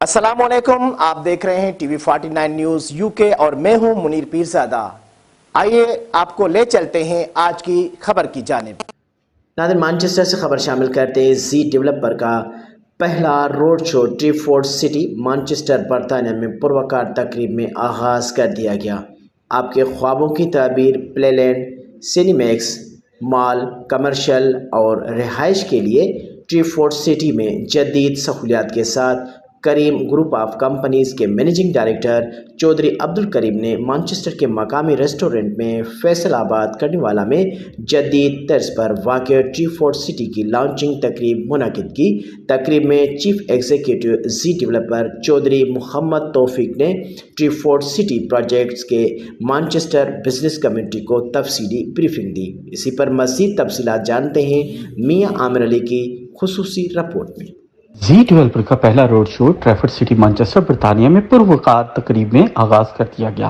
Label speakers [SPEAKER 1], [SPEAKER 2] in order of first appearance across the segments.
[SPEAKER 1] السلام علیکم، آپ دیکھ رہے ہیں ٹی وی 49 نیوز UK اور میں ہوں منیر پیرزادہ۔ آئیے آپ کو لے چلتے ہیں آج کی خبر کی جانب۔
[SPEAKER 2] ناظرین، مانچسٹر سے خبر شامل کرتے ہیں۔ زی ڈیولپر کا پہلا road show Trafford city Manchester برطانیہ میں پروقار تقریب میں آغاز کر دیا گیا۔ آپ کے خوابوں کی تعبیر پلے لینڈ، سینیمیکس، مال، کمرشل اور رہائش کے لیے ٹریفورڈ سٹی میں جدید سہولیات کے ساتھ کریم گروپ آف کمپنیز کے منیجنگ ڈائریکٹر چودھری عبدالکریم نے مانچسٹر کے مقامی ریسٹورنٹ میں فیصل آباد کرنیوالا میں جدید طرز پر واقع ٹریفورڈ سٹی کی لانچنگ تقریب منعقد کی۔ تقریب میں چیف ایگزیکٹو زی ڈیولپر چودھری محمد توفیق نے ٹریفورڈ سٹی پروجیکٹس کے مانچسٹر بزنس کمیونٹی کو تفصیلی بریفنگ دی۔ اسی پر مزید تفصیلات جانتے ہیں میاں عامر علی کی خصوصی رپورٹ میں۔
[SPEAKER 3] زی ڈیولپر کا پہلا road show Trafford city Manchester برطانیہ میں پروقار تقریب میں آغاز کر دیا گیا۔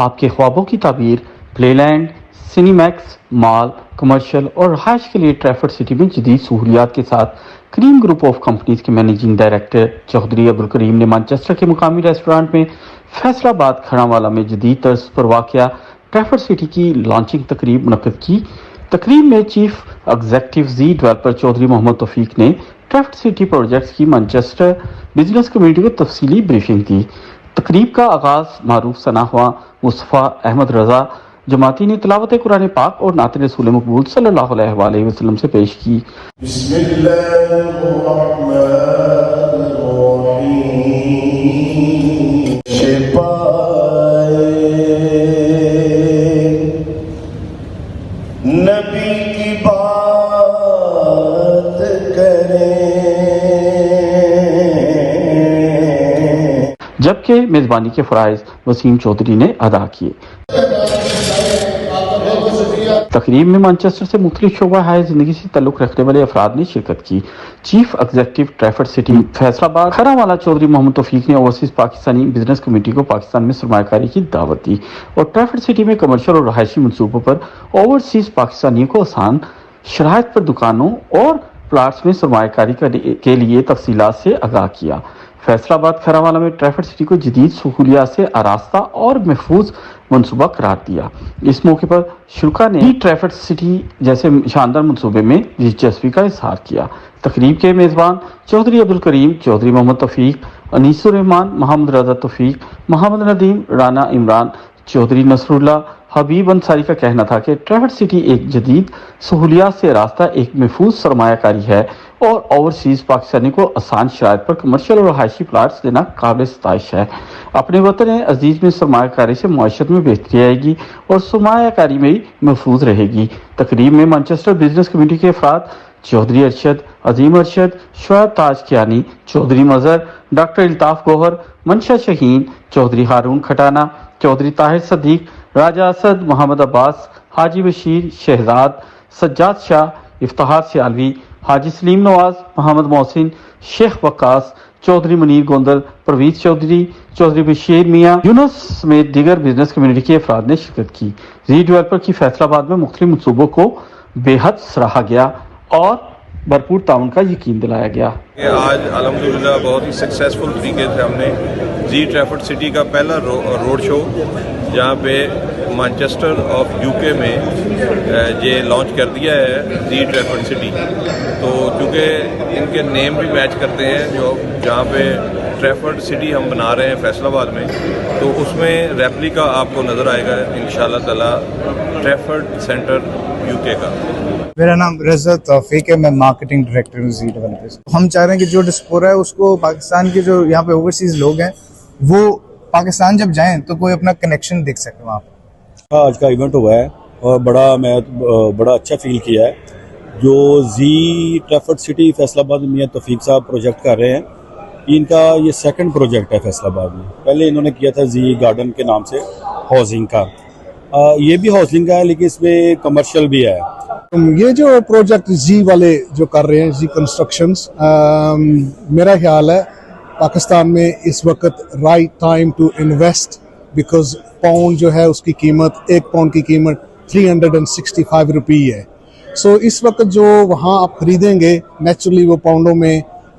[SPEAKER 3] آپ کے خوابوں کی تعبیر پلے لینڈ، سینیمیکس، مال، کمرشل اور رہائش کے لیے ٹریفورڈ سٹی میں جدید سہولیات کے ساتھ کریم گروپ آف کمپنیز کے منیجنگ ڈائریکٹر چودھری عبدالکریم نے مانچسٹر کے مقامی ریسٹورانٹ میں فیصل آباد کھڑاوالا میں جدید طرز پر واقع ٹریفورڈ سٹی کی لانچنگ تقریب منعقد کی۔ تقریب میں چیف ایگزیکٹو زی ڈیولپر چودھری محمد توفیق نے ٹریفورڈ سٹی پروجیکٹس کی مانچسٹر بزنس کمیونٹی کو تفصیلی بریفنگ دی۔ تقریب کا آغاز معروف ثناء مصطفیٰ احمد رضا جماعتی نے تلاوت قرآن پاک اور نعت رسول مقبول صلی اللہ علیہ وآلہ وسلم سے پیش کی۔
[SPEAKER 4] بسم اللہ الرحمن الرحیم، نبی کی بات کریں،
[SPEAKER 3] جبکہ میزبانی کے فرائض وسیم چودھری نے ادا کیے۔ تقریب میں مانچسٹر سے مختلف شعبہ ہائے زندگی سے تعلق رکھنے والے افراد نے شرکت کی۔ Chief executive Trafford city Faisal آباد کھڑاوالا چودھری محمد توفیق نے اوورسیز پاکستانی بزنس کمیونٹی کو پاکستان میں سرمایہ کاری کی دعوت دی اور ٹریفورڈ سٹی میں کمرشل اور رہائشی منصوبوں پر اوورسیز پاکستانیوں کو آسان شرائط پر دکانوں اور پلاٹس میں سرمایہ کاری کے لیے تفصیلات سے آگاہ کیا۔ فیصل آباد کھڑاوالا میں ٹریفورڈ سٹی کو جدید سہولیات سے آراستہ اور محفوظ منصوبہ قرار دیا۔ اس موقع پر شرکاء نے ٹریفورڈ سٹی جیسے شاندار منصوبے میں دلچسپی کا اظہار کیا۔ تقریب کے میزبان چودھری عبدالکریم، چودھری محمد توفیق، انیس الرحمان، محمد رضا توفیق، محمد ندیم، رانا عمران، چودھری نصر اللہ، حبیب انصاری کا کہنا تھا کہ ٹریفورڈ سٹی ایک جدید سہولیات سے آراستہ ایک محفوظ سرمایہ کاری ہے اور اوورسیز پاکستانی کو آسان شرائط پر کمرشل اور رہائشی پلاٹس دینا قابل ستائش ہے۔ اپنے وطن عزیز میں سرمایہ کاری سے معیشت میں بہتری آئے گی اور سرمایہ کاری میں محفوظ رہے گی۔ تقریب میں مانچسٹر بزنس کمیونٹی کے افراد چودھری ارشد، عظیم ارشد، شعیب تاج کیانی، چودھری مظہر، ڈاکٹر الطاف گوہر، منشا شہین، چودھری ہارون کھٹانا، چودھری طاہر صدیق، راجہ اسد، محمد عباس، حاجی بشیر، شہزاد، سجاد شاہ، افتخار سیالوی، حاجی سلیم نواز، محمد محسن، شیخ وقاص، چودھری منیر گوندل، پرویز چودھری، چودھری بشیر میاں یونس سمیت دیگر بزنس کمیونٹی کے افراد نے شرکت کی۔ زی ڈیولپر کی فیصل آباد میں مختلف منصوبوں کو بے حد سراہا گیا اور بھرپور تعاون کا یقین دلایا گیا۔
[SPEAKER 5] آج الحمدللہ بہت ہی سکسیزفل طریقے سے ہم نے زی ٹریفورڈ سٹی کا پہلا روڈ شو جہاں پہ مانچسٹر آف UK میں یہ لانچ کر دیا ہے زی ٹریفورڈ سٹی۔ تو چونکہ ان کے نیم بھی میچ کرتے ہیں جو جہاں پہ ٹریفورڈ سٹی ہم بنا رہے ہیں فیصل آباد میں، تو اس میں ریپلیکا آپ کو نظر آئے گا انشاءاللہ تعالیٰ ٹریفورڈ سینٹر UK کا۔
[SPEAKER 6] میرا نام رضا توفیق ہے، میں مارکیٹنگ ڈائریکٹر ہوں زی ڈیولپرز۔ ہم چاہ رہے ہیں کہ جو ڈسپورا ہے اس کو پاکستان کے جو یہاں پہ اوورسیز لوگ ہیں وہ پاکستان جب جائیں تو کوئی اپنا کنیکشن دیکھ سکے وہاں پہ۔
[SPEAKER 7] آج کا ایونٹ ہوا ہے اور بڑا اچھا فیل کیا ہے۔ جو زی ٹریفورڈ سٹی فیصل آباد میں میاں توفیق صاحب پروجیکٹ کر رہے ہیں، ان کا یہ سیکنڈ پروجیکٹ ہے فیصل آباد میں۔ پہلے انہوں نے کیا تھا زی گارڈن کے نام سے ہاؤسنگ کا، یہ بھی ہاؤسنگ کا ہے لیکن اس میں کمرشل بھی ہے۔
[SPEAKER 8] یہ جو پروجیکٹ زی والے جو کر رہے ہیں زی کنسٹرکشنز، میرا خیال ہے پاکستان میں اس وقت right time to invest, because pound جو ہے اس کی قیمت، ایک پاؤنڈ کی قیمت 365 روپی ہے۔ سو اس وقت جو وہاں آپ خریدیں گے نیچرلی وہ پاؤنڈوں میں